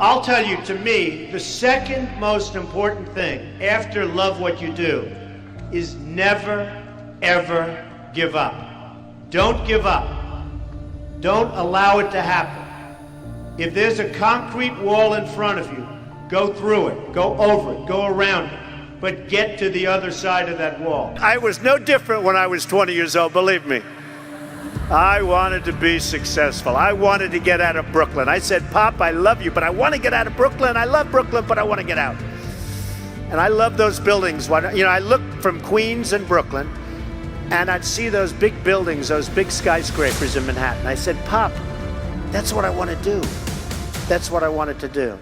I'll tell you, to me, the second most important thing after love what you do is never, ever give up. Don't give up. Don't allow it to happen. If there's a concrete wall in front of you, go through it, go over it, go around it, but get to the other side of that wall. I was no different when I was 20 years old, believe me. I wanted to be successful. I wanted to get out of Brooklyn. I said, Pop, I love you, but I want to get out of Brooklyn. I love Brooklyn, but I want to get out. And I love those buildings. You know, I looked from Queens and Brooklyn, and I'd see those big buildings, those big skyscrapers in Manhattan. I said, Pop, that's what I want to do. That's what I wanted to do.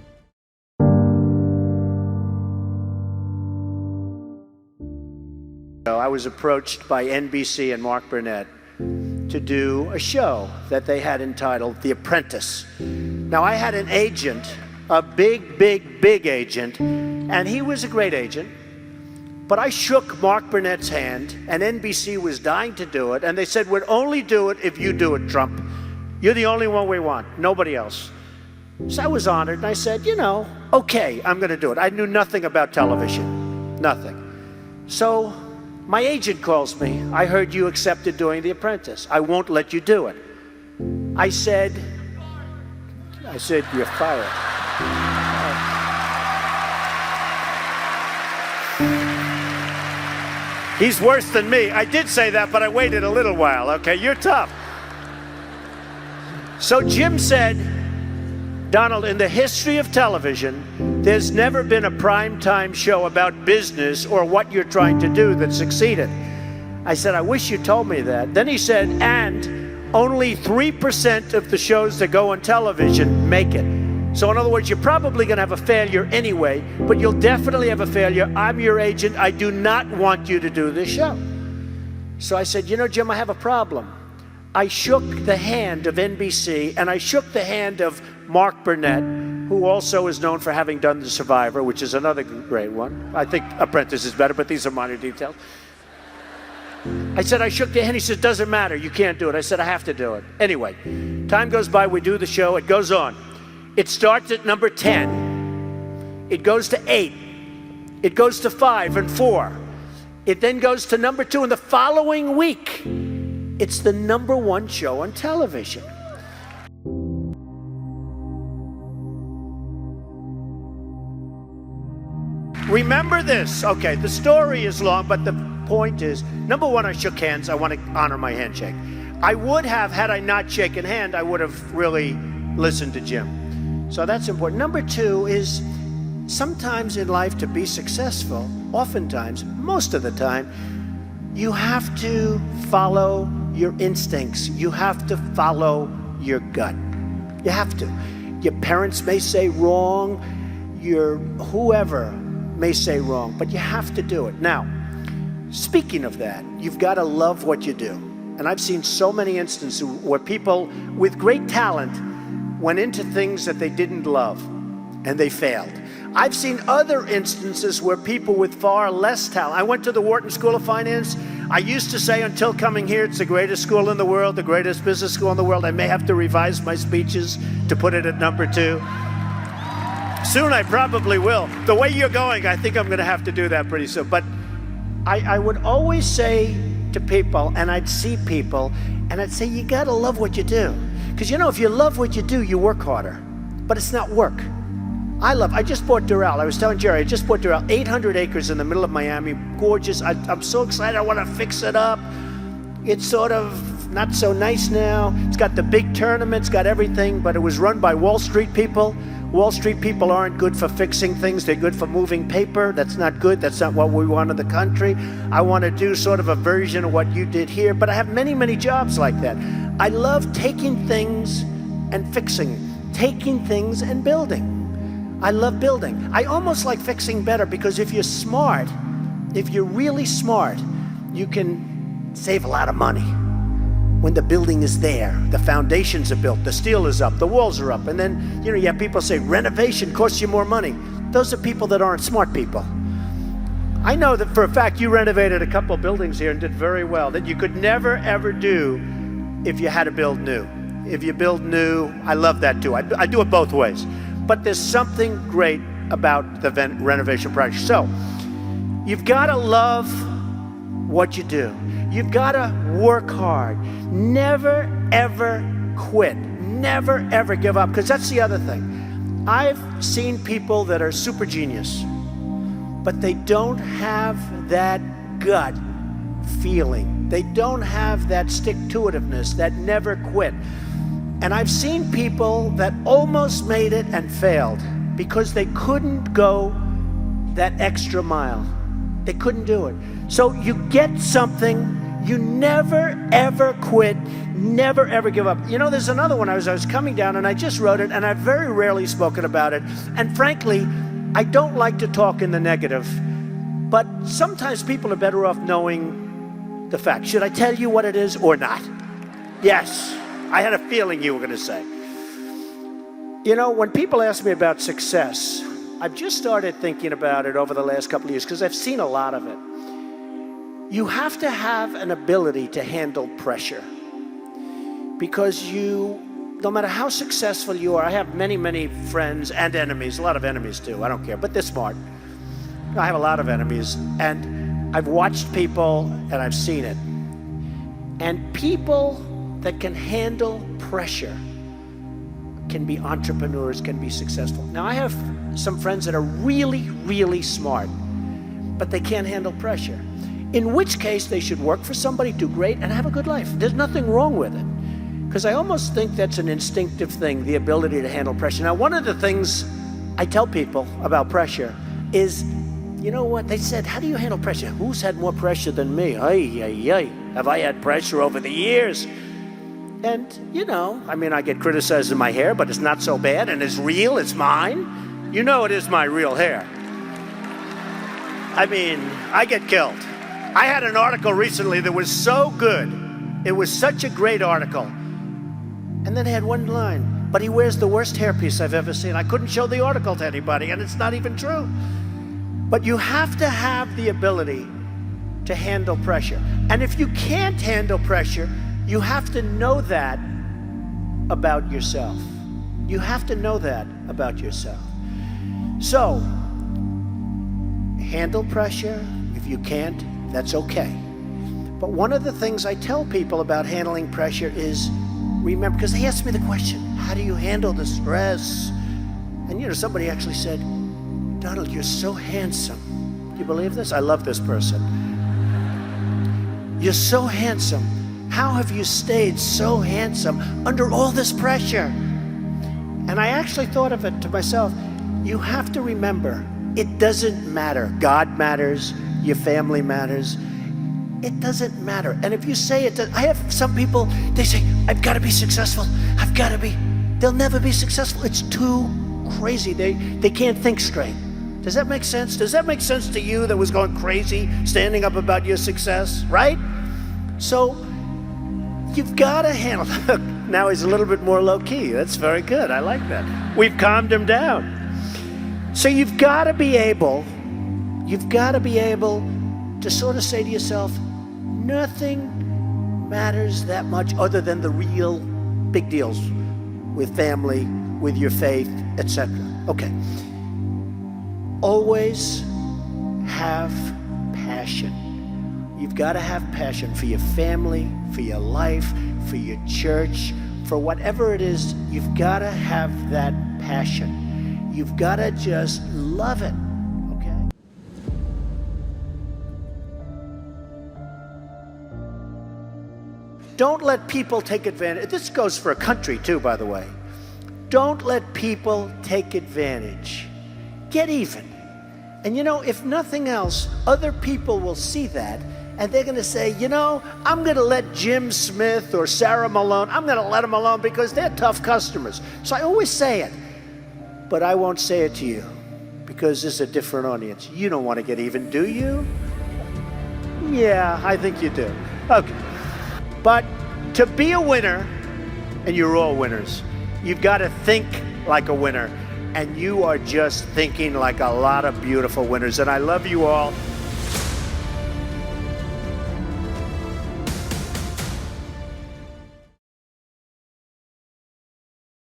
I was approached by NBC and Mark Burnett to do a show that they had entitled The Apprentice. Now, I had an agent, a big agent, and he was a great agent, but I shook Mark Burnett's hand, and NBC was dying to do it, and they said, we'd only do it if you do it, Trump. You're the only one we want, nobody else. So I was honored, and I said, you know, okay, I'm going to do it. I knew nothing about television, nothing. So my agent calls me. I heard you accepted doing The Apprentice. I won't let you do it. I said, you're fired. He's worse than me. I did say that, but I waited a little while. Okay, you're tough. So Jim said, Donald, in the history of television, there's never been a primetime show about business or what you're trying to do that succeeded. I said, I wish you told me that. Then he said, and only 3% of the shows that go on television make it. So in other words, you're probably going to have a failure anyway, but you'll definitely have a failure. I'm your agent. I do not want you to do this show. So I said, you know, Jim, I have a problem. I shook the hand of NBC, and I shook the hand of Mark Burnett, who also is known for having done The Survivor, which is another great one. I think Apprentice is better, but these are minor details. I said, I shook the hand. He said, doesn't matter. You can't do it. I said, I have to do it. Anyway, time goes by. We do the show. It goes on. It starts at number 10. It goes to 8. It goes to 5 and 4. It then goes to number 2. And the following week, it's the number 1 show on television. Remember this. Okay, the story is long, but the point is, number 1, I shook hands. I want to honor my handshake. I would have, had I not shaken hand, I would have really listened to Jim. So that's important. Number 2 is, sometimes in life to be successful, oftentimes, most of the time, you have to follow your instincts. You have to follow your gut. You have to. Your parents may say wrong, your whoever may say wrong, but you have to do it. Now, speaking of that, you've got to love what you do. And I've seen so many instances where people with great talent went into things that they didn't love, and they failed. I've seen other instances where people with far less talent. I went to the Wharton School of Finance. I used to say until coming here, it's the greatest school in the world, the greatest business school in the world. I may have to revise my speeches to put it at number 2. Soon I probably will. The way you're going, I think I'm going to have to do that pretty soon. But I would always say to people, and I'd see people, and I'd say, you got to love what you do. Because, you know, if you love what you do, you work harder. But it's not work. I just bought Doral. I was telling Jerry, I just bought Doral, 800 acres in the middle of Miami, gorgeous. I'm so excited, I want to fix it up. It's sort of not so nice now. It's got the big tournament, it's got everything, but it was run by Wall Street people. Wall Street people aren't good for fixing things, they're good for moving paper. That's not good, that's not what we want in the country. I want to do sort of a version of what you did here, but I have many, many jobs like that. I love taking things and fixing, taking things and building. I love building. I almost like fixing better, because if you're smart, if you're really smart, you can save a lot of money. When the building is there, the foundations are built, the steel is up, the walls are up, and then, you know, you have people say renovation costs you more money. Those are people that aren't smart people. I know that for a fact you renovated a couple buildings here and did very well, that you could never ever do if you had to build new. If you build new, I love that too. I do it both ways. But there's something great about the renovation project. So you've got to love what you do. You've got to work hard. Never, ever quit. Never, ever give up, because that's the other thing. I've seen people that are super genius, but they don't have that gut feeling. They don't have that stick-to-itiveness, that never quit. And I've seen people that almost made it and failed because they couldn't go that extra mile. They couldn't do it. So you get something, you never, ever quit, never, ever give up. You know, there's another one. I was coming down, and I just wrote it, and I've very rarely spoken about it. And frankly, I don't like to talk in the negative, but sometimes people are better off knowing the fact. Should I tell you what it is or not? Yes, I had a feeling you were going to say. You know, when people ask me about success, I've just started thinking about it over the last couple of years because I've seen a lot of it. You have to have an ability to handle pressure, because no matter how successful you are, I have many, many friends and enemies, a lot of enemies too, I don't care, but they're smart. I have a lot of enemies, and I've watched people and I've seen it. And people that can handle pressure can be entrepreneurs, can be successful. Now, I have some friends that are really, really smart, but they can't handle pressure. In which case, they should work for somebody, do great, and have a good life. There's nothing wrong with it. Because I almost think that's an instinctive thing, the ability to handle pressure. Now, one of the things I tell people about pressure is, you know what? They said, how do you handle pressure? Who's had more pressure than me? Ay, ay, ay. Have I had pressure over the years? And, you know, I mean, I get criticized in my hair, but it's not so bad, and it's real, it's mine. You know it is my real hair. I mean, I get killed. I had an article recently that was so good. It was such a great article. And then it had one line, but he wears the worst hairpiece I've ever seen. I couldn't show the article to anybody, and it's not even true. But you have to have the ability to handle pressure. And if you can't handle pressure, you have to know that about yourself. You have to know that about yourself. So, handle pressure. If you can't, that's okay. But one of the things I tell people about handling pressure is, remember, because they asked me the question, how do you handle the stress? And, you know, somebody actually said, Donald, you're so handsome. Do you believe this? I love this person. You're so handsome. How have you stayed so handsome under all this pressure? And I actually thought of it to myself. You have to remember, it doesn't matter. God matters. Your family matters. It doesn't matter. And if you say it, I have some people, they say, I've got to be successful. I've got to be. They'll never be successful. It's too crazy. They can't think straight. Does that make sense? Does that make sense to you that was going crazy, standing up about your success, right? So you've got to handle it. Now he's a little bit more low-key. That's very good. I like that. We've calmed him down. So you've got to be able to sort of say to yourself, nothing matters that much other than the real big deals with family, with your faith, etc. Okay. Always have passion. You've got to have passion for your family, for your life, for your church, for whatever it is. You've got to have that passion. You've got to just love it. Don't let people take advantage. This goes for a country too, by the way. Don't let people take advantage. Get even. And you know, if nothing else, other people will see that, and they're going to say, you know, I'm going to let Jim Smith or Sarah Malone, I'm going to let them alone because they're tough customers. So I always say it, but I won't say it to you because this is a different audience. You don't want to get even, do you? Yeah, I think you do. Okay. But to be a winner, and you're all winners, you've got to think like a winner. And you are just thinking like a lot of beautiful winners. And I love you all.